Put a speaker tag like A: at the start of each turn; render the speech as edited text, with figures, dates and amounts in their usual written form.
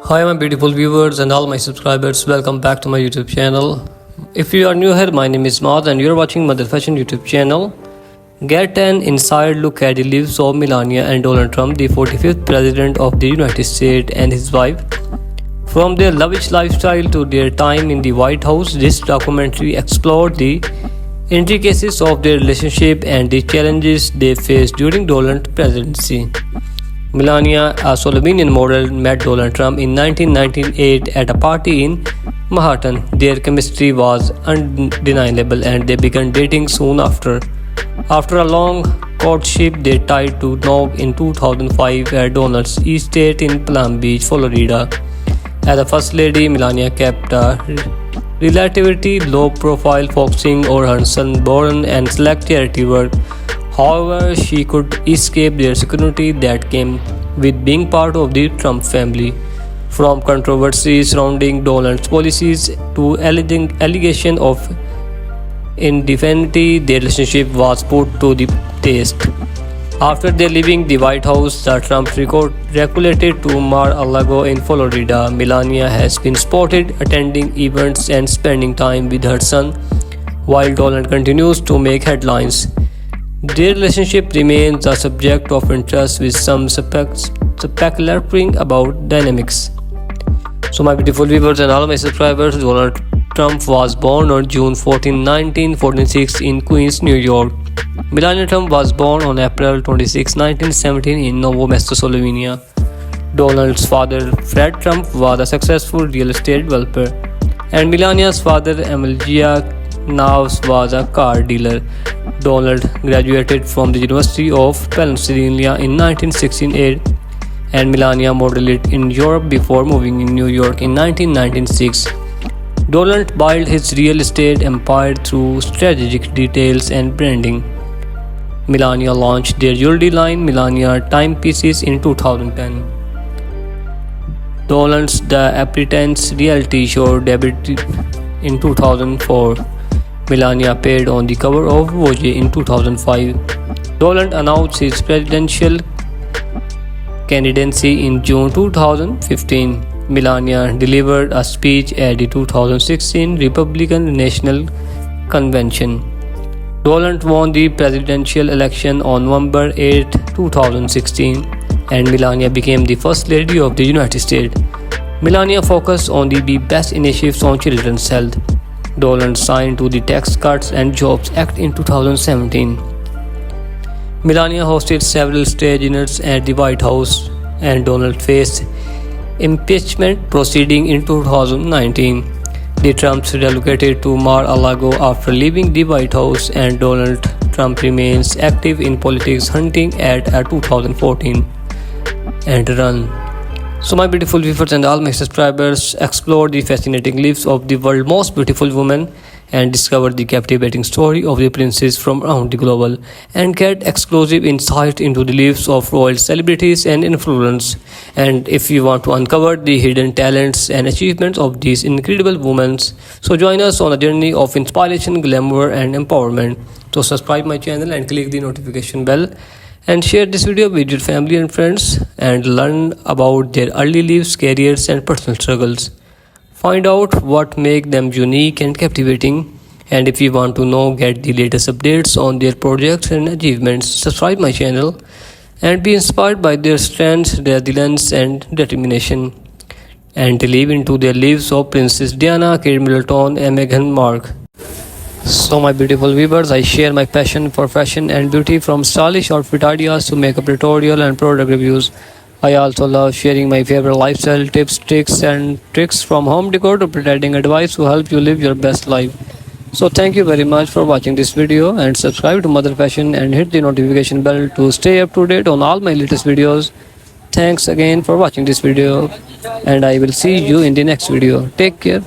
A: Hi, my beautiful viewers and all my subscribers. Welcome back to my YouTube channel. If you are new here, my name is Maad and you're watching Mother Fashion YouTube channel. Get an inside look at the lives of Melania and Donald Trump, the 45th President of the United States, and his wife. From their lavish lifestyle to their time in the White House, this documentary explored the intricacies of their relationship and the challenges they faced during Donald's presidency. Melania, a Slovenian model, met Donald Trump in 1998 at a party in Manhattan. Their chemistry was undeniable and they began dating soon after. After a long courtship, they tied to knock in 2005 at Donald's estate in Palm Beach, Florida. As a First Lady, Melania kept a relatively low profile, focusing on her son Boran and select charity work. However, she could escape their scrutiny that came with being part of the Trump family. From controversies surrounding Donald's policies to allegation of infidelity, their relationship was put to the test. After their leaving the White House, the Trumps relocated to Mar-a-Lago in Florida. Melania has been spotted attending events and spending time with her son, while Donald continues to make headlines. Their relationship remains a subject of interest, with some speculating about dynamics. So, my beautiful viewers and all my subscribers, Donald Trump was born on June 14, 1946 in Queens, New York. Melania Trump was born on April 26, 1917 in Novo Mesto, Slovenia. Donald's father, Fred Trump, was a successful real estate developer, and Melania's father, Emilia Naus, was a car dealer. Donald graduated from the University of Pennsylvania in 1968, and Melania modeled in Europe before moving in New York in 1996. Donald built his real estate empire through strategic details and branding. Melania launched their jewelry line, Melania Timepieces, in 2010. Donald's The Apprentice reality show debuted in 2004. Melania appeared on the cover of Vogue in 2005. Donald announced his presidential candidacy in June 2015. Melania delivered a speech at the 2016 Republican National Convention. Donald won the presidential election on November 8, 2016, and Melania became the First Lady of the United States. Melania focused on the best initiatives on children's health. Donald signed to the Tax Cuts and Jobs Act in 2017. Melania hosted several state dinners at the White House, and Donald faced impeachment proceeding in 2019. The Trumps relocated to Mar-a-Lago after leaving the White House, and Donald Trump remains active in politics, hunting at a 2014 and run. So, my beautiful viewers and all my subscribers, explore the fascinating lives of the world's most beautiful women and discover the captivating story of the princes from around the globe, and get exclusive insight into the lives of royal celebrities and influencers. And if you want to uncover the hidden talents and achievements of these incredible women, so join us on a journey of inspiration, glamour and empowerment. So subscribe my channel and click the notification bell, and share this video with your family and friends, and learn about their early lives, careers and personal struggles. Find out what makes them unique and captivating. And if you want to get the latest updates on their projects and achievements, subscribe my channel and be inspired by their strength, resilience and determination, and live into their lives of Princess Diana, Kate Middleton and Meghan Markle. So, my beautiful viewers, I share my passion for fashion and beauty, from stylish outfit ideas to makeup tutorial and product reviews. I also love sharing my favorite lifestyle tips, tricks from home decor to pretending advice to help you live your best life. So thank you very much for watching this video, and subscribe to Mother Fashion and hit the notification bell to stay up to date on all my latest videos. Thanks again for watching this video, and I will see you in the next video. Take care.